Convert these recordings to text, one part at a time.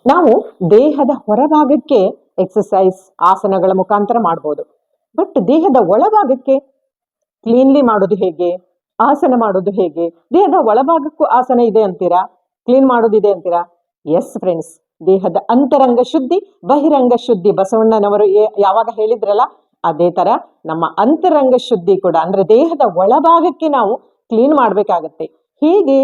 ನಾವು ದೇಹದ ಹೊರಭಾಗಕ್ಕೆ ಎಕ್ಸಸೈಸ್ ಆಸನಗಳ ಮುಖಾಂತರ ಮಾಡಬಹುದು. ಬಟ್ ದೇಹದ ಒಳಭಾಗಕ್ಕೆ ಕ್ಲೀನ್ಲಿ ಮಾಡೋದು ಹೇಗೆ, ಆಸನ ಮಾಡೋದು ಹೇಗೆ? ದೇಹದ ಒಳಭಾಗಕ್ಕೂ ಆಸನ ಇದೆ ಅಂತೀರಾ, ಕ್ಲೀನ್ ಮಾಡೋದಿದೆ ಅಂತೀರಾ? ಎಸ್ ಫ್ರೆಂಡ್ಸ್, ದೇಹದ ಅಂತರಂಗ ಶುದ್ಧಿ ಬಹಿರಂಗ ಶುದ್ಧಿ ಬಸವಣ್ಣನವರು ಯಾವಾಗ ಹೇಳಿದ್ರಲ್ಲ, ಅದೇ ತರ ನಮ್ಮ ಅಂತರಂಗ ಶುದ್ಧಿ ಕೂಡ, ಅಂದ್ರೆ ದೇಹದ ಒಳಭಾಗಕ್ಕೆ ನಾವು ಕ್ಲೀನ್ ಮಾಡ್ಬೇಕಾಗತ್ತೆ. ಹೀಗೆ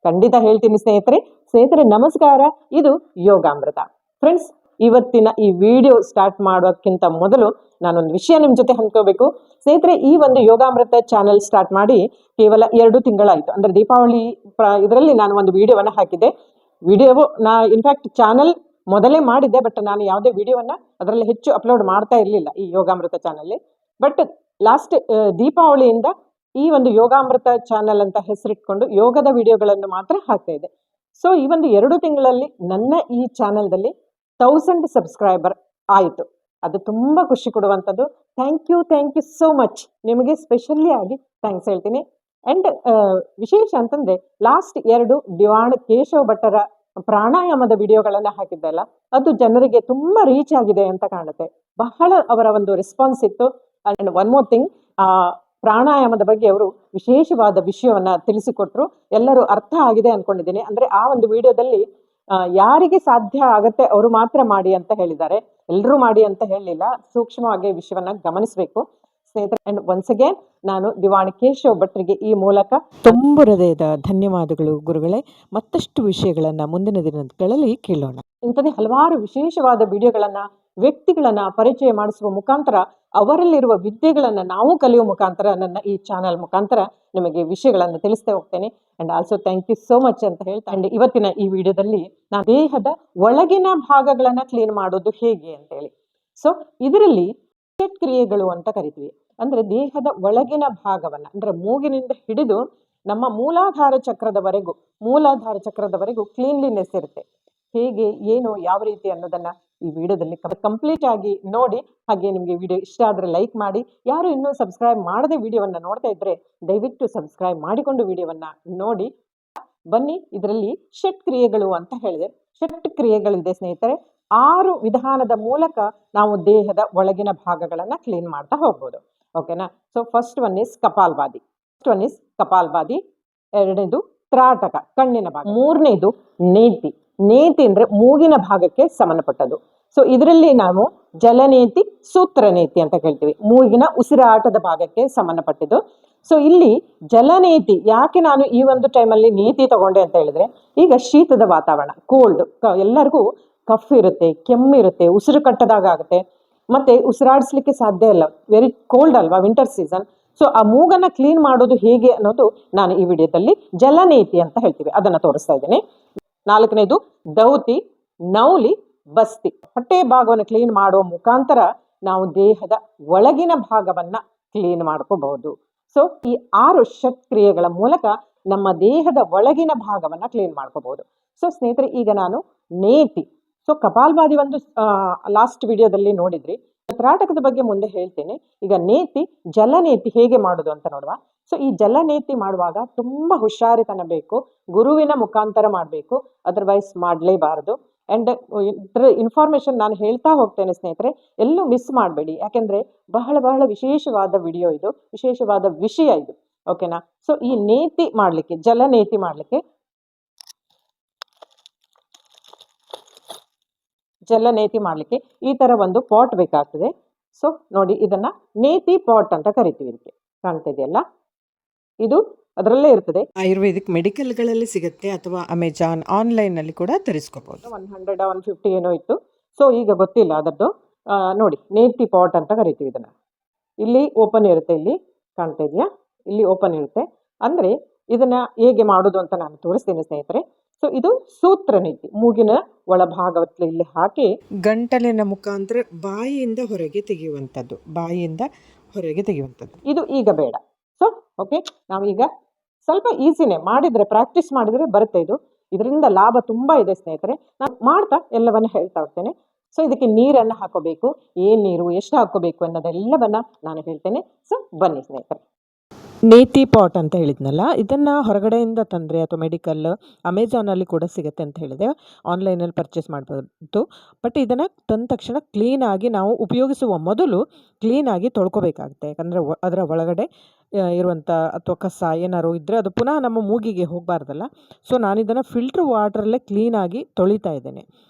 ಖಂಡಿತ ಹೇಳ್ತೀನಿ ಸ್ನೇಹಿತರೆ ನಮಸ್ಕಾರ. ಇದು ಯೋಗಾಮೃತ. ಫ್ರೆಂಡ್ಸ್, ಇವತ್ತಿನ ಈ ವಿಡಿಯೋ ಸ್ಟಾರ್ಟ್ ಮಾಡೋಕ್ಕಿಂತ ಮೊದಲು ನಾನೊಂದು ವಿಷಯ ನಿಮ್ ಜೊತೆ ಹಂಚ್ಕೋಬೇಕು. ಸ್ನೇಹಿತರೆ, ಈ ಒಂದು ಯೋಗಾಮೃತ ಚಾನೆಲ್ ಸ್ಟಾರ್ಟ್ ಮಾಡಿ ಕೇವಲ 2 ತಿಂಗಳಾಯ್ತು. ಅಂದ್ರೆ ದೀಪಾವಳಿ ಇದರಲ್ಲಿ ನಾನು ಒಂದು ವಿಡಿಯೋವನ್ನ ಹಾಕಿದ್ದೆ. ವಿಡಿಯೋ ಇನ್ಫ್ಯಾಕ್ಟ್ ಚಾನೆಲ್ ಮೊದಲೇ ಮಾಡಿದ್ದೆ, ಬಟ್ ನಾನು ಯಾವುದೇ ವಿಡಿಯೋವನ್ನ ಅದರಲ್ಲಿ ಹೆಚ್ಚು ಅಪ್ಲೋಡ್ ಮಾಡ್ತಾ ಇರಲಿಲ್ಲ ಈ ಯೋಗಾಮೃತ ಚಾನೆಲ್. ಬಟ್ ಲಾಸ್ಟ್ ದೀಪಾವಳಿಯಿಂದ ಈ ಒಂದು ಯೋಗಾಮೃತ ಚಾನೆಲ್ ಅಂತ ಹೆಸರಿಟ್ಕೊಂಡು ಯೋಗದ ವಿಡಿಯೋಗಳನ್ನು ಮಾತ್ರ ಹಾಕ್ತಾ ಇದೆ. ಸೊ ಈ ಒಂದು 2 ತಿಂಗಳಲ್ಲಿ ನನ್ನ ಈ ಚಾನೆಲ್ದಲ್ಲಿ 1000 ಸಬ್ಸ್ಕ್ರೈಬರ್ ಆಯಿತು. ಅದು ತುಂಬಾ ಖುಷಿ ಕೊಡುವಂಥದ್ದು. Thank you so much. ನಿಮಗೆ ಸ್ಪೆಷಲಿ ಆಗಿ ಥ್ಯಾಂಕ್ಸ್ ಹೇಳ್ತೀನಿ. ಅಂಡ್ ವಿಶೇಷ ಅಂತಂದ್ರೆ ಲಾಸ್ಟ್ 2 ದಿವಾಣ ಕೇಶವ ಭಟ್ಟರ ಪ್ರಾಣಾಯಾಮದ ವಿಡಿಯೋಗಳನ್ನ ಹಾಕಿದ್ದಲ್ಲ, ಅದು ಜನರಿಗೆ ತುಂಬಾ ರೀಚ್ ಆಗಿದೆ ಅಂತ ಕಾಣುತ್ತೆ. ಬಹಳ ಅವರ ಒಂದು ರೆಸ್ಪಾನ್ಸ್ ಇತ್ತು. ಅಂಡ್ ಒನ್ ಮೋರ್ ಥಿಂಗ್, ಪ್ರಾಣಾಯಾಮದ ಬಗ್ಗೆ ಅವರು ವಿಶೇಷವಾದ ವಿಷಯವನ್ನ ತಿಳಿಸಿಕೊಟ್ರು. ಎಲ್ಲರೂ ಅರ್ಥ ಆಗಿದೆ ಅನ್ಕೊಂಡಿದ್ದೀನಿ. ಅಂದ್ರೆ ಆ ಒಂದು ವಿಡಿಯೋದಲ್ಲಿ ಯಾರಿಗೆ ಸಾಧ್ಯ ಆಗತ್ತೆ ಅವರು ಮಾತ್ರ ಮಾಡಿ ಅಂತ ಹೇಳಿದ್ದಾರೆ, ಎಲ್ಲರೂ ಮಾಡಿ ಅಂತ ಹೇಳಲಿಲ್ಲ. ಸೂಕ್ಷ್ಮವಾಗಿ ವಿಷಯವನ್ನ ಗಮನಿಸಬೇಕು ಸ್ನೇಹಿತರೆ. ಅಂಡ್ ಒನ್ಸ್ ಅಗೇನ್ ನಾನು ದಿವಾಣಿ ಕೇಶವ ಭಟ್ರಿಗೆ ಈ ಮೂಲಕ ತುಂಬ ಹೃದಯದ ಧನ್ಯವಾದಗಳು ಗುರುಗಳೇ. ಮತ್ತಷ್ಟು ವಿಷಯಗಳನ್ನ ಮುಂದಿನ ದಿನಗಳಲ್ಲಿ ಕೇಳೋಣ. ಇಂಥದೇ ಹಲವಾರು ವಿಶೇಷವಾದ ವಿಡಿಯೋಗಳನ್ನ, ವ್ಯಕ್ತಿಗಳನ್ನ ಪರಿಚಯ ಮಾಡಿಸುವ ಮುಖಾಂತರ ಅವರಲ್ಲಿರುವ ವಿದ್ಯೆಗಳನ್ನ ನಾವು ಕಲಿಯುವ ಮುಖಾಂತರ ನನ್ನ ಈ ಚಾನೆಲ್ ಮುಖಾಂತರ ನಿಮಗೆ ವಿಷಯಗಳನ್ನು ತಿಳಿಸ್ತಾ ಹೋಗ್ತೇನೆ. And also thank you so much ಅಂತ ಹೇಳ್ತಾ, ಅಂಡ್ ಇವತ್ತಿನ ಈ ವಿಡಿಯೋದಲ್ಲಿ ನಾನು ದೇಹದ ಒಳಗಿನ ಭಾಗಗಳನ್ನ ಕ್ಲೀನ್ ಮಾಡೋದು ಹೇಗೆ ಅಂತ ಹೇಳಿ. ಸೊ ಇದರಲ್ಲಿ ಕ್ರಿಯೆಗಳು ಅಂತ ಕರಿತೀವಿ. ಅಂದ್ರೆ ದೇಹದ ಒಳಗಿನ ಭಾಗವನ್ನ, ಅಂದ್ರೆ ಮೂಗಿನಿಂದ ಹಿಡಿದು ನಮ್ಮ ಮೂಲಾಧಾರ ಚಕ್ರದವರೆಗೂ ಕ್ಲೀನ್ಲಿನೆಸ್ ಇರುತ್ತೆ. ಹೇಗೆ, ಏನು, ಯಾವ ರೀತಿ ಅನ್ನೋದನ್ನ ಈ ವಿಡಿಯೋದಲ್ಲಿ ಕಂಪ್ಲೀಟ್ ಆಗಿ ನೋಡಿ. ಹಾಗೆ ನಿಮ್ಗೆ ವಿಡಿಯೋ ಇಷ್ಟ ಆದ್ರೆ ಲೈಕ್ ಮಾಡಿ. ಯಾರು ಇನ್ನೂ ಸಬ್ಸ್ಕ್ರೈಬ್ ಮಾಡದೆ ವಿಡಿಯೋವನ್ನ ನೋಡ್ತಾ ಇದ್ರೆ ದಯವಿಟ್ಟು ಸಬ್ಸ್ಕ್ರೈಬ್ ಮಾಡಿಕೊಂಡು ವಿಡಿಯೋವನ್ನ ನೋಡಿ. ಬನ್ನಿ, ಇದರಲ್ಲಿ ಷಟ್ ಕ್ರಿಯೆಗಳು ಅಂತ ಹೇಳಿದೆ. ಷಟ್ ಕ್ರಿಯೆಗಳಿದೆ ಸ್ನೇಹಿತರೆ. 6 ವಿಧಾನದ ಮೂಲಕ ನಾವು ದೇಹದ ಒಳಗಿನ ಭಾಗಗಳನ್ನ ಕ್ಲೀನ್ ಮಾಡ್ತಾ ಹೋಗ್ಬೋದು. ಓಕೆನಾ? So first one is kapalbhati. ಎರಡನೇದು ತ್ರಾಟಕ, ಕಣ್ಣಿನ ಭಾಗ. ಮೂರನೇದು ನೇತಿ ಅಂದ್ರೆ ಮೂಗಿನ ಭಾಗಕ್ಕೆ ಸಂಬಂಧಪಟ್ಟದ್ದು. ಸೊ ಇದರಲ್ಲಿ ನಾವು ಜಲನೇತಿ, ಸೂತ್ರನೇತಿ ಅಂತ ಹೇಳ್ತೀವಿ, ಮೂಗಿನ ಉಸಿರಾಟದ ಭಾಗಕ್ಕೆ ಸಂಬಂಧಪಟ್ಟಿದ್ದು. ಸೊ ಇಲ್ಲಿ ಜಲನೇತಿ ಯಾಕೆ ನಾನು ಈ ಒಂದು ಟೈಮಲ್ಲಿ ನೇತಿ ತಗೊಂಡೆ ಅಂತ ಹೇಳಿದ್ರೆ, ಈಗ ಶೀತದ ವಾತಾವರಣ, ಕೋಲ್ಡ್, ಎಲ್ಲರಿಗೂ ಕಫ್ ಇರುತ್ತೆ, ಕೆಮ್ಮಿರುತ್ತೆ, ಉಸಿರು ಕಟ್ಟದಾಗ ಆಗುತ್ತೆ, ಮತ್ತೆ ಉಸಿರಾಡಿಸ್ಲಿಕ್ಕೆ ಸಾಧ್ಯ ಇಲ್ಲ, ವೆರಿ ಕೋಲ್ಡ್ ಅಲ್ವಾ, ವಿಂಟರ್ ಸೀಸನ್. ಸೊ ಆ ಮೂಗನ್ನ ಕ್ಲೀನ್ ಮಾಡೋದು ಹೇಗೆ ಅನ್ನೋದು ನಾನು ಈ ವಿಡಿಯೋದಲ್ಲಿ ಜಲನೇತಿ ಅಂತ ಹೇಳ್ತೀವಿ, ಅದನ್ನ ತೋರಿಸ್ತಾ ಇದ್ದೇನೆ. 4ನೇದು ದೌತಿ, ನೌಲಿ, ಬಸ್ತಿ. ಹೊಟ್ಟೆ ಭಾಗವನ್ನು ಕ್ಲೀನ್ ಮಾಡುವ ಮುಖಾಂತರ ನಾವು ದೇಹದ ಒಳಗಿನ ಭಾಗವನ್ನ ಕ್ಲೀನ್ ಮಾಡ್ಕೋಬಹುದು. ಸೊ ಈ 6 ಷಟ್ ಕ್ರಿಯೆಗಳ ಮೂಲಕ ನಮ್ಮ ದೇಹದ ಒಳಗಿನ ಭಾಗವನ್ನ ಕ್ಲೀನ್ ಮಾಡ್ಕೋಬಹುದು. ಸೊ ಸ್ನೇಹಿತರೆ, ಈಗ ನಾನು ನೇತಿ, ಸೊ ಕಪಾಲ್ಭಾತಿ ಒಂದು ಲಾಸ್ಟ್ ವಿಡಿಯೋದಲ್ಲಿ ನೋಡಿದ್ರಿ. ತ್ರಾಟಕದ ಬಗ್ಗೆ ಮುಂದೆ ಹೇಳ್ತೇನೆ. ಈಗ ನೇತಿ, ಜಲನೇತಿ ಹೇಗೆ ಮಾಡೋದು ಅಂತ ನೋಡುವ. ಸೊ ಈ ಜಲನೇತಿ ಮಾಡುವಾಗ ತುಂಬಾ ಹುಷಾರಿತನ ಬೇಕು, ಗುರುವಿನ ಮುಖಾಂತರ ಮಾಡಬೇಕು, ಅದರ್ವೈಸ್ ಮಾಡಲೇಬಾರದು. ಅಂಡ್ ಇನ್ಫಾರ್ಮೇಶನ್ ನಾನು ಹೇಳ್ತಾ ಹೋಗ್ತೇನೆ ಸ್ನೇಹಿತರೆ, ಎಲ್ಲೂ ಮಿಸ್ ಮಾಡಬೇಡಿ. ಯಾಕೆಂದ್ರೆ ಬಹಳ ವಿಶೇಷವಾದ ವಿಡಿಯೋ ಇದು, ವಿಶೇಷವಾದ ವಿಷಯ ಇದು. ಓಕೆನಾ? ಸೊ ಈ ನೇತಿ ಮಾಡ್ಲಿಕ್ಕೆ, ಜಲನೇತಿ ಮಾಡ್ಲಿಕ್ಕೆ, ಈ ತರ ಒಂದು ಪಾಟ್ ಬೇಕಾಗ್ತದೆ. ಸೊ ನೋಡಿ, ಇದನ್ನ ನೇತಿ ಪಾಟ್ ಅಂತ ಕರಿತೀವಿ. ಇದಕ್ಕೆ ಕಾಣ್ತಾ ಇದೆಯಲ್ಲ, ಇದು ಅದರಲ್ಲೇ ಇರ್ತದೆ. ಆಯುರ್ವೇದಿಕ್ ಮೆಡಿಕಲ್ಗಳಲ್ಲಿ ಸಿಗುತ್ತೆ, ಅಥವಾ ಅಮೆಜಾನ್ ಆನ್ಲೈನ್ ನಲ್ಲಿ ಕೂಡ ತರಿಸ್ಕೋಬಹುದು. 100 150 ಏನೋ ಇತ್ತು. ಸೊ ಈಗ ಗೊತ್ತಿಲ್ಲ ಅದರದ್ದು. ನೋಡಿ, ನೇತಿ ಪಾಟ್ ಅಂತ ಕರಿತೀವಿ ಇದನ್ನ. ಇಲ್ಲಿ ಓಪನ್ ಇರುತ್ತೆ, ಇಲ್ಲಿ ಕಾಣ್ತಾ ಇದೆಯಾ, ಇಲ್ಲಿ ಓಪನ್ ಇರುತ್ತೆ. ಅಂದ್ರೆ ಇದನ್ನ ಹೇಗೆ ಮಾಡೋದು ಅಂತ ನಾನು ತೋರಿಸ್ತೀನಿ ಸ್ನೇಹಿತರೆ. ಸೊ ಇದು ಸೂತ್ರ ನೀತಿ, ಮೂಗಿನ ಒಳಭಾಗದಲ್ಲಿ ಇಲ್ಲಿ ಹಾಕಿ ಗಂಟಲಿನ ಮುಖಾಂತರ ಬಾಯಿಯಿಂದ ಹೊರಗೆ ತೆಗೆಯುವಂಥದ್ದು, ಇದು ಈಗ ಬೇಡ. ಸೊ ಓಕೆ, ನಾವೀಗ ಸ್ವಲ್ಪ ಈಸಿನೇ ಮಾಡಿದ್ರೆ, ಪ್ರಾಕ್ಟೀಸ್ ಮಾಡಿದ್ರೆ ಬರುತ್ತೆ ಇದು. ಇದರಿಂದ ಲಾಭ ತುಂಬಾ ಇದೆ ಸ್ನೇಹಿತರೆ. ನಾನು ಮಾಡ್ತಾ ಎಲ್ಲವನ್ನ ಹೇಳ್ತಾ ಹೋಗ್ತೇನೆ. ಸೊ ಇದಕ್ಕೆ ನೀರನ್ನು ಹಾಕೋಬೇಕು, ಏನ್ ನೀರು, ಎಷ್ಟು ಹಾಕೋಬೇಕು ಅನ್ನೋದೆಲ್ಲವನ್ನ ನಾನು ಹೇಳ್ತೇನೆ. ಸೊ ಬನ್ನಿ ಸ್ನೇಹಿತರೆ. ನೇತಿ ಪಾಟ್ ಅಂತ ಹೇಳಿದ್ನಲ್ಲ, ಇದನ್ನು ಹೊರಗಡೆಯಿಂದ ತಂದರೆ ಅಥವಾ ಮೆಡಿಕಲ್ ಅಮೆಝಾನಲ್ಲಿ ಕೂಡ ಸಿಗುತ್ತೆ ಅಂತ ಹೇಳಿದೆ, ಆನ್ಲೈನಲ್ಲಿ ಪರ್ಚೇಸ್ ಮಾಡ್ಬೋದು. ಬಟ್ ಇದನ್ನು ತಂದ ತಕ್ಷಣ ಕ್ಲೀನಾಗಿ ನಾವು ಉಪಯೋಗಿಸುವ ಮೊದಲು ಕ್ಲೀನಾಗಿ ತೊಳ್ಕೊಬೇಕಾಗುತ್ತೆ. ಯಾಕಂದರೆ ಅದರ ಒಳಗಡೆ ಇರುವಂಥ ಅಥವಾ ಕಸ ಏನಾದ್ರು ಇದ್ದರೆ ಅದು ಪುನಃ ನಮ್ಮ ಮೂಗಿಗೆ ಹೋಗಬಾರ್ದಲ್ಲ. ಸೊ ನಾನಿದನ್ನು ಫಿಲ್ಟ್ರ್ ವಾಟ್ರಲ್ಲೇ ಕ್ಲೀನಾಗಿ ತೊಳಿತಾ ಇದ್ದೇನೆ.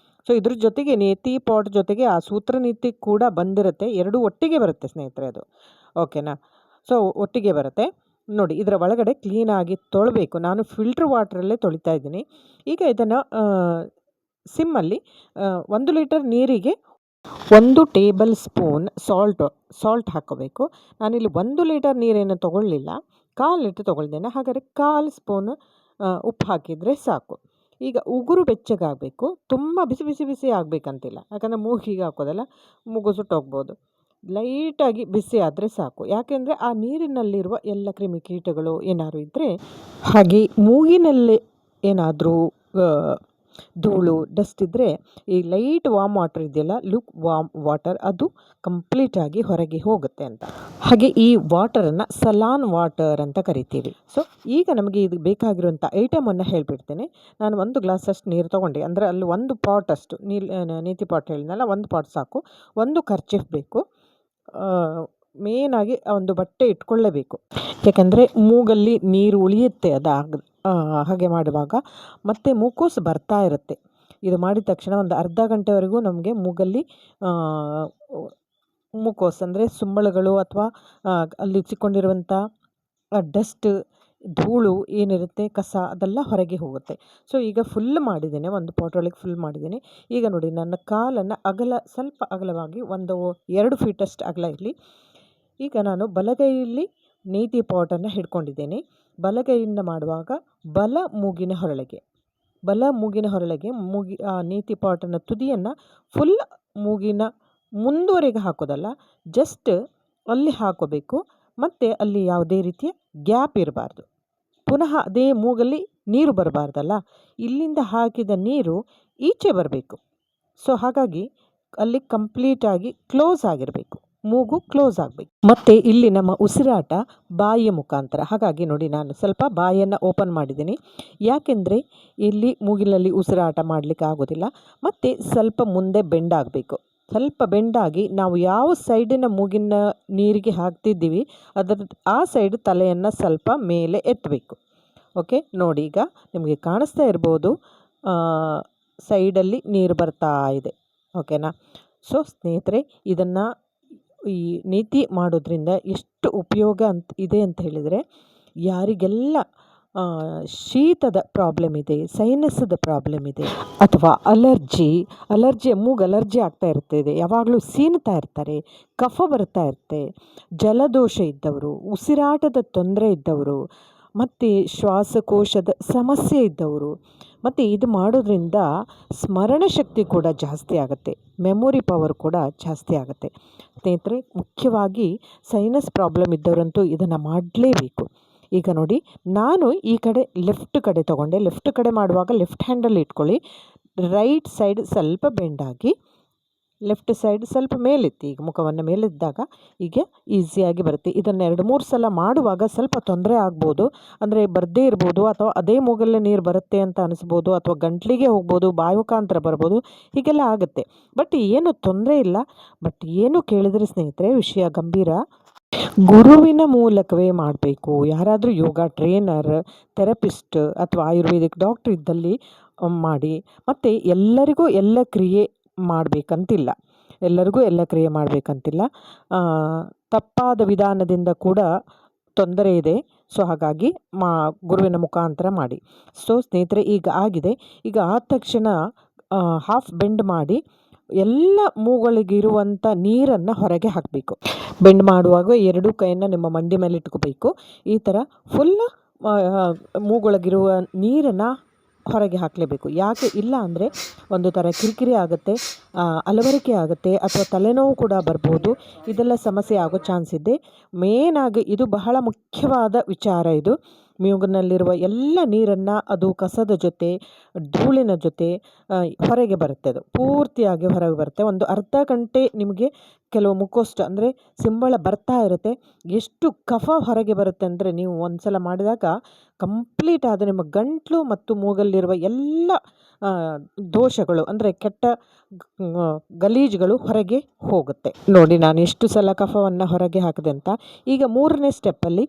ಸೊ ಇದ್ರ ಜೊತೆಗೆ ನೇತಿ ಪಾಟ್ ಜೊತೆಗೆ ಆ ಸೂತ್ರ ನೀತಿ ಕೂಡ ಬಂದಿರುತ್ತೆ, ಎರಡೂ ಒಟ್ಟಿಗೆ ಬರುತ್ತೆ ಸ್ನೇಹಿತರೆ ಅದು. ಓಕೆನಾ? ಸೊ ಒಟ್ಟಿಗೆ ಬರುತ್ತೆ ನೋಡಿ. ಇದರ ಒಳಗಡೆ ಕ್ಲೀನಾಗಿ ತೊಳಬೇಕು. ನಾನು ಫಿಲ್ಟ್ರ್ ವಾಟ್ರಲ್ಲೇ ತೊಳಿತಾ ಇದ್ದೀನಿ. ಈಗ ಇದನ್ನು ಸಿಮ್ಮಲ್ಲಿ 1 ಲೀಟರ್ ನೀರಿಗೆ 1 ಟೇಬಲ್ ಸ್ಪೂನ್ ಸಾಲ್ಟ್ ಹಾಕ್ಕೋಬೇಕು. ನಾನಿಲ್ಲಿ 1 ಲೀಟರ್ ನೀರೇನು ತೊಗೊಳ್ಳಿಲ್ಲ, 1/4 ಲೀಟ್ರ್ ತೊಗೊಳ್ದೇನೆ. ಹಾಗಾದರೆ 1/4 ಸ್ಪೂನ್ ಉಪ್ಪು ಹಾಕಿದರೆ ಸಾಕು. ಈಗ ಉಗುರು ಬೆಚ್ಚಗಾಗಬೇಕು, ತುಂಬ ಬಿಸಿ ಬಿಸಿ ಬಿಸಿ ಆಗಬೇಕಂತಿಲ್ಲ, ಯಾಕಂದರೆ ಮೂಗಿಗೆ ಹಾಕೋದಲ್ಲ, ಮೂಗು ಸುಟ್ಟೋಗ್ಬೋದು. ಲೈಟಾಗಿ ಬಿಸಿ ಆದರೆ ಸಾಕು. ಯಾಕೆಂದರೆ ಆ ನೀರಿನಲ್ಲಿರುವ ಎಲ್ಲ ಕ್ರಿಮಿಕೀಟಗಳು ಏನಾದ್ರು ಇದ್ದರೆ, ಹಾಗೆ ಮೂಗಿನಲ್ಲಿ ಏನಾದರೂ ಧೂಳು ಡಸ್ಟ್ ಇದ್ದರೆ ಈ ಲೈಟ್ ವಾಮ್ ವಾಟರ್ ಇದೆಯಲ್ಲ, ಲುಕ್ ವಾಮ್ ವಾಟರ್, ಅದು ಕಂಪ್ಲೀಟಾಗಿ ಹೊರಗೆ ಹೋಗುತ್ತೆ ಅಂತ. ಹಾಗೆ ಈ ವಾಟರನ್ನು ಸಲಾನ್ ವಾಟರ್ ಅಂತ ಕರಿತೀವಿ. ಸೊ ಈಗ ನಮಗೆ ಇದು ಬೇಕಾಗಿರುವಂಥ ಐಟಮನ್ನು ಹೇಳಿಬಿಡ್ತೇನೆ. ನಾನು 1 ಗ್ಲಾಸಷ್ಟು ನೀರು ತೊಗೊಂಡೆ, ಅಂದರೆ ಅಲ್ಲಿ 1 ಪಾಟಷ್ಟು ನೇತಿ ಪಾಟ್ ಹೇಳಿದ್ನಲ್ಲ, 1 ಪಾಟ್ ಸಾಕು. 1 ಕರ್ಚಿಫ್ ಬೇಕು. ಮೇನಾಗಿ ಒಂದು ಬಟ್ಟೆ ಇಟ್ಕೊಳ್ಳೇಬೇಕು, ಯಾಕಂದರೆ ಮೂಗಲ್ಲಿ ನೀರು ಉಳಿಯುತ್ತೆ ಹಾಗೆ ಮಾಡುವಾಗ. ಮತ್ತು ಮೂಕೋಸು ಬರ್ತಾ ಇರುತ್ತೆ. ಇದು ಮಾಡಿದ ತಕ್ಷಣ ಒಂದು ಅರ್ಧ ಗಂಟೆವರೆಗೂ ನಮಗೆ ಮೂಗಲ್ಲಿ ಮೂಕೋಸು ಅಂದರೆ ಸುಂಬಳಗಳು ಅಥವಾ ಅಲ್ಲಿ ಸಿಕ್ಕೊಂಡಿರುವಂಥ ಡಸ್ಟ್, ಧೂಳು ಏನಿರುತ್ತೆ, ಕಸ, ಅದೆಲ್ಲ ಹೊರಗೆ ಹೋಗುತ್ತೆ. ಸೊ ಈಗ ಫುಲ್ ಮಾಡಿದ್ದೇನೆ, 1 ಪಾಟ್ ಒಳಗೆ ಫುಲ್ ಮಾಡಿದ್ದೇನೆ. ಈಗ ನೋಡಿ, ನನ್ನ ಕಾಲನ್ನು ಸ್ವಲ್ಪ ಅಗಲವಾಗಿ 2 ಫೀಟಷ್ಟು ಅಗಲ ಇರಲಿ. ಈಗ ನಾನು ಬಲಗೈಯಲ್ಲಿ ನೇತಿ ಪಾಟನ್ನು ಹಿಡ್ಕೊಂಡಿದ್ದೇನೆ. ಬಲಗೈಯಿಂದ ಮಾಡುವಾಗ ಬಲ ಮೂಗಿನ ಹೊರಳಿಗೆ ನೇತಿ ಪಾಟನ್ನು ತುದಿಯನ್ನು ಫುಲ್ ಮೂಗಿನ ಮುಂದುವರೆಗೆ ಹಾಕೋದಲ್ಲ, ಜಸ್ಟ್ ಅಲ್ಲಿ ಹಾಕೋಬೇಕು. ಮತ್ತು ಅಲ್ಲಿ ಯಾವುದೇ ರೀತಿಯ ಗ್ಯಾಪ್ ಇರಬಾರ್ದು. ಪುನಃ ಅದೇ ಮೂಗಲ್ಲಿ ನೀರು ಬರಬಾರ್ದಲ್ಲ, ಇಲ್ಲಿಂದ ಹಾಕಿದ ನೀರು ಈಚೆ ಬರಬೇಕು. ಸೊ ಹಾಗಾಗಿ ಅಲ್ಲಿ ಕಂಪ್ಲೀಟಾಗಿ ಕ್ಲೋಸ್ ಆಗಿರಬೇಕು, ಮೂಗು ಕ್ಲೋಸ್ ಆಗಬೇಕು. ಮತ್ತು ಇಲ್ಲಿ ನಮ್ಮ ಉಸಿರಾಟ ಬಾಯಿಯ ಮುಖಾಂತರ. ಹಾಗಾಗಿ ನೋಡಿ, ನಾನು ಸ್ವಲ್ಪ ಬಾಯನ್ನು ಓಪನ್ ಮಾಡಿದ್ದೀನಿ, ಯಾಕೆಂದರೆ ಇಲ್ಲಿ ಮೂಗಿನಲ್ಲಿ ಉಸಿರಾಟ ಮಾಡಲಿಕ್ಕೆ ಆಗೋದಿಲ್ಲ. ಮತ್ತು ಸ್ವಲ್ಪ ಮುಂದೆ ಬೆಂಡಾಗಬೇಕು. ಸ್ವಲ್ಪ ಬೆಂಡಾಗಿ ನಾವು ಯಾವ ಸೈಡಿನ ಮೂಗಿನ ನೀರಿಗೆ ಹಾಕ್ತಿದ್ದೀವಿ ಆ ಸೈಡ್ ತಲೆಯನ್ನು ಸ್ವಲ್ಪ ಮೇಲೆ ಎತ್ತಬೇಕು. ಓಕೆ, ನೋಡಿ, ಈಗ ನಿಮಗೆ ಕಾಣಿಸ್ತಾ ಇರ್ಬೋದು, ಸೈಡಲ್ಲಿ ನೀರು ಬರ್ತಾ ಇದೆ. ಓಕೆನಾ? ಸೊ ಸ್ನೇಹಿತರೆ, ಇದನ್ನು ಈ ನೇತಿ ಮಾಡೋದ್ರಿಂದ ಎಷ್ಟು ಉಪಯೋಗ ಇದೆ ಅಂತ ಹೇಳಿದರೆ, ಯಾರಿಗೆಲ್ಲ ಶೀತದ ಪ್ರಾಬ್ಲಮ್ ಇದೆ, ಸೈನಸ್ದ ಪ್ರಾಬ್ಲಮ್ ಇದೆ, ಅಥವಾ ಮೂಗು ಅಲರ್ಜಿ ಆಗ್ತಾ ಇರ್ತದೆ, ಯಾವಾಗಲೂ ಸೀನ್ತಾ ಇರ್ತಾರೆ, ಕಫ ಬರ್ತಾ ಇರುತ್ತೆ, ಜಲದೋಷ ಇದ್ದವರು, ಉಸಿರಾಟದ ತೊಂದರೆ ಇದ್ದವರು, ಮತ್ತು ಶ್ವಾಸಕೋಶದ ಸಮಸ್ಯೆ ಇದ್ದವರು, ಮತ್ತು ಇದು ಮಾಡೋದ್ರಿಂದ ಸ್ಮರಣ ಶಕ್ತಿ ಕೂಡ ಜಾಸ್ತಿ ಆಗುತ್ತೆ, ಮೆಮೊರಿ ಪವರ್ ಕೂಡ ಜಾಸ್ತಿ ಆಗುತ್ತೆ. ಸ್ನೇಹಿತರೆ, ಮುಖ್ಯವಾಗಿ ಸೈನಸ್ ಪ್ರಾಬ್ಲಮ್ ಇದ್ದವರಂತೂ ಇದನ್ನು ಮಾಡಲೇಬೇಕು. ಈಗ ನೋಡಿ, ನಾನು ಈ ಕಡೆ ಲೆಫ್ಟ್ ಕಡೆ ತೊಗೊಂಡೆ. ಲೆಫ್ಟ್ ಕಡೆ ಮಾಡುವಾಗ ಲೆಫ್ಟ್ ಹ್ಯಾಂಡಲ್ಲಿ ಇಟ್ಕೊಳ್ಳಿ. ರೈಟ್ ಸೈಡ್ ಸ್ವಲ್ಪ ಬೆಂಡಾಗಿ, ಲೆಫ್ಟ್ ಸೈಡ್ ಸ್ವಲ್ಪ ಮೇಲೆತ್ತಿ. ಈಗ ಮುಖವನ್ನು ಮೇಲೆದ್ದಾಗ ಈಗ ಈಸಿಯಾಗಿ ಬರುತ್ತೆ. ಇದನ್ನು 2-3 ಸಲ ಮಾಡುವಾಗ ಸ್ವಲ್ಪ ತೊಂದರೆ ಆಗ್ಬೋದು, ಅಂದರೆ ಬರದೇ ಇರ್ಬೋದು, ಅಥವಾ ಅದೇ ಮೂಗಲ್ಲೇ ನೀರು ಬರುತ್ತೆ ಅಂತ ಅನಿಸ್ಬೋದು, ಅಥವಾ ಗಂಟ್ಲಿಗೆ ಹೋಗ್ಬೋದು, ಬಾಯಿ ಮುಖಾಂತರ ಬರ್ಬೋದು, ಹೀಗೆಲ್ಲ ಆಗುತ್ತೆ. ಬಟ್ ಏನು ತೊಂದರೆ ಇಲ್ಲ. ಬಟ್ ಏನು ಕೇಳಿದರೆ ಸ್ನೇಹಿತರೆ, ವಿಷಯ ಗಂಭೀರ. ಗುರುವಿನ ಮೂಲಕವೇ ಮಾಡಬೇಕು. ಯಾರಾದರೂ ಯೋಗ ಟ್ರೇನರ್, ಥೆರಪಿಸ್ಟ್ ಅಥವಾ ಆಯುರ್ವೇದಿಕ್ ಡಾಕ್ಟ್ರ್ ಇದ್ದಲ್ಲಿ ಮಾಡಿ. ಮತ್ತು ಎಲ್ಲರಿಗೂ ಎಲ್ಲ ಕ್ರಿಯೆ ಮಾಡಬೇಕಂತಿಲ್ಲ. ತಪ್ಪಾದ ವಿಧಾನದಿಂದ ಕೂಡ ತೊಂದರೆ ಇದೆ. ಸೊ ಹಾಗಾಗಿ ಗುರುವಿನ ಮುಖಾಂತರ ಮಾಡಿ. ಸೊ ಸ್ನೇಹಿತರೆ, ಈಗ ಆಗಿದೆ. ಈಗ ಆದ ತಕ್ಷಣ ಹಾಫ್ ಬೆಂಡ್ ಮಾಡಿ ಎಲ್ಲ ಮೂಗಳಿಗಿರುವಂಥ ನೀರನ್ನು ಹೊರಗೆ ಹಾಕಬೇಕು. ಬೆಂಡ್ ಮಾಡುವಾಗ 2 ಕೈಯನ್ನು ನಿಮ್ಮ ಮಂಡಿ ಮೇಲೆ ಇಟ್ಕೋಬೇಕು. ಈ ಥರ ಫುಲ್ ಮೂಗೊಳಗಿರುವ ನೀರನ್ನು ಹೊರಗೆ ಹಾಕಲೇಬೇಕು. ಯಾಕೆ ಇಲ್ಲ ಅಂದರೆ ಒಂದು ಥರ ಕಿರಿಕಿರಿ ಆಗುತ್ತೆ, ಅಲವರಿಕೆ ಆಗುತ್ತೆ, ಅಥವಾ ತಲೆನೋವು ಕೂಡ ಬರ್ಬೋದು. ಇದೆಲ್ಲ ಸಮಸ್ಯೆ ಆಗೋ ಚಾನ್ಸ್ ಇದೆ. ಮೇನಾಗಿ ಇದು ಬಹಳ ಮುಖ್ಯವಾದ ವಿಚಾರ. ಇದು ಮೂಗಿನಲ್ಲಿರುವ ಎಲ್ಲ ನೀರನ್ನು ಅದು ಕಸದ ಜೊತೆ ಧೂಳಿನ ಜೊತೆ ಹೊರಗೆ ಬರುತ್ತೆ. ಅದು ಪೂರ್ತಿಯಾಗಿ ಹೊರಗೆ ಬರುತ್ತೆ. ಒಂದು ಅರ್ಧ ಗಂಟೆ ನಿಮಗೆ ಕೆಲವು ಮುಖೋಷ್ಟ ಅಂದರೆ ಸಿಂಬಳ ಬರ್ತಾ ಇರುತ್ತೆ. ಎಷ್ಟು ಕಫ ಹೊರಗೆ ಬರುತ್ತೆ ಅಂದರೆ ನೀವು ಒಂದು ಸಲ ಮಾಡಿದಾಗ ಕಂಪ್ಲೀಟ್ ಆದ ನಿಮ್ಮ ಗಂಟಲು ಮತ್ತು ಮೂಗಲ್ಲಿರುವ ಎಲ್ಲ ದೋಷಗಳು ಅಂದರೆ ಕೆಟ್ಟ ಗಲೀಜುಗಳು ಹೊರಗೆ ಹೋಗುತ್ತೆ. ನೋಡಿ ನಾನು ಎಷ್ಟು ಸಲ ಕಫವನ್ನು ಹೊರಗೆ ಹಾಕಿದೆ ಅಂತ. ಈಗ 3ನೇ ಸ್ಟೆಪ್ಪಲ್ಲಿ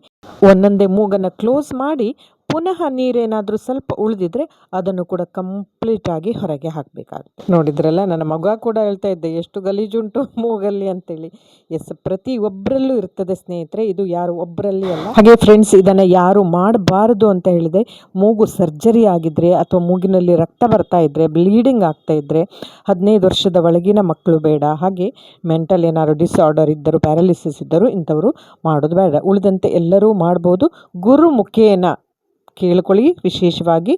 ಒಂದೊಂದೇ ಮೂಗನ್ನು ಕ್ಲೋಸ್ ಮಾಡಿ ಪುನಃ ನೀರೇನಾದರೂ ಸ್ವಲ್ಪ ಉಳಿದಿದ್ರೆ ಅದನ್ನು ಕೂಡ ಕಂಪ್ಲೀಟಾಗಿ ಹೊರಗೆ ಹಾಕಬೇಕಾಗುತ್ತೆ. ನೋಡಿದ್ರಲ್ಲ, ನನ್ನ ಮಗ ಕೂಡ ಹೇಳ್ತಾ ಇದ್ದೆ ಎಷ್ಟು ಗಲೀಜುಂಟು ಮೂಗಲ್ಲಿ ಅಂತೇಳಿ. ಎಸ್, ಪ್ರತಿ ಒಬ್ಬರಲ್ಲೂ ಇರ್ತದೆ ಸ್ನೇಹಿತರೆ, ಇದು ಯಾರು ಒಬ್ಬರಲ್ಲಿ ಅಲ್ಲ. ಹಾಗೆ ಫ್ರೆಂಡ್ಸ್, ಇದನ್ನು ಯಾರು ಮಾಡಬಾರ್ದು ಅಂತ ಹೇಳಿದೆ, ಮೂಗು ಸರ್ಜರಿ ಆಗಿದ್ರೆ ಅಥವಾ ಮೂಗಿನಲ್ಲಿ ರಕ್ತ ಬರ್ತಾ ಇದ್ದರೆ, ಬ್ಲೀಡಿಂಗ್ ಆಗ್ತಾ ಇದ್ದರೆ, 15 ವರ್ಷದ ಒಳಗಿನ ಮಕ್ಕಳು ಬೇಡ. ಹಾಗೆ ಮೆಂಟಲ್ ಏನಾದ್ರು ಡಿಸಾರ್ಡರ್ ಇದ್ದರು, ಪ್ಯಾರಾಲಿಸಿಸ್ ಇದ್ದರು, ಇಂಥವರು ಮಾಡೋದು ಬೇಡ. ಉಳಿದಂತೆ ಎಲ್ಲರೂ ಮಾಡ್ಬೋದು. ಗುರು ಮುಖೇನ ಕೇಳ್ಕೊಳ್ಳಿ, ವಿಶೇಷವಾಗಿ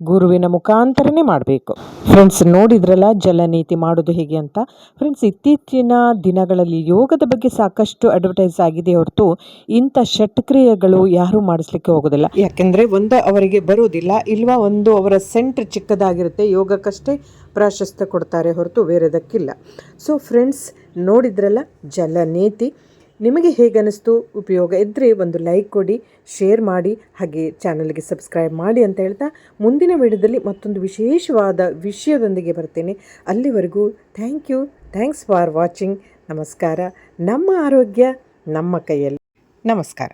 ಗುರುವಿನ ಮುಖಾಂತರನೇ ಮಾಡಬೇಕು. ಫ್ರೆಂಡ್ಸ್, ನೋಡಿದ್ರಲ್ಲ ಜಲನೀತಿ ಮಾಡೋದು ಹೇಗೆ ಅಂತ. ಫ್ರೆಂಡ್ಸ್, ಇತ್ತೀಚಿನ ದಿನಗಳಲ್ಲಿ ಯೋಗದ ಬಗ್ಗೆ ಸಾಕಷ್ಟು ಅಡ್ವರ್ಟೈಸ್ ಆಗಿದೆ ಹೊರತು ಇಂಥ ಷಟ್ಕ್ರಿಯೆಗಳು ಯಾರೂ ಮಾಡಿಸ್ಲಿಕ್ಕೆ ಹೋಗೋದಿಲ್ಲ. ಯಾಕೆಂದರೆ ಒಂದು ಅವರಿಗೆ ಬರೋದಿಲ್ಲ, ಇಲ್ವಾ ಒಂದು ಅವರ ಸೆಂಟ್ರ್ ಚಿಕ್ಕದಾಗಿರುತ್ತೆ, ಯೋಗಕ್ಕಷ್ಟೇ ಪ್ರಾಶಸ್ತ್ಯ ಕೊಡ್ತಾರೆ ಹೊರತು ಬೇರೆದಕ್ಕಿಲ್ಲ. ಸೊ ಫ್ರೆಂಡ್ಸ್, ನೋಡಿದ್ರಲ್ಲ ಜಲನೀತಿ. ನಿಮಗೆ ಹೇಗೆ ಅನ್ನಿಸ್ತು? ಉಪಯೋಗ ಇದ್ದರೆ ಒಂದು ಲೈಕ್ ಕೊಡಿ, ಶೇರ್ ಮಾಡಿ, ಹಾಗೆ ಚಾನಲ್ಗೆ ಸಬ್ಸ್ಕ್ರೈಬ್ ಮಾಡಿ ಅಂತ ಹೇಳ್ತಾ ಮುಂದಿನ ವಿಡಿಯೋದಲ್ಲಿ ಮತ್ತೊಂದು ವಿಶೇಷವಾದ ವಿಷಯದೊಂದಿಗೆ ಬರ್ತೇನೆ. ಅಲ್ಲಿವರೆಗೂ ಥ್ಯಾಂಕ್ಸ್ ಫಾರ್ ವಾಚಿಂಗ್. ನಮಸ್ಕಾರ. ನಮ್ಮ ಆರೋಗ್ಯ ನಮ್ಮ ಕೈಯಲ್ಲಿ. ನಮಸ್ಕಾರ.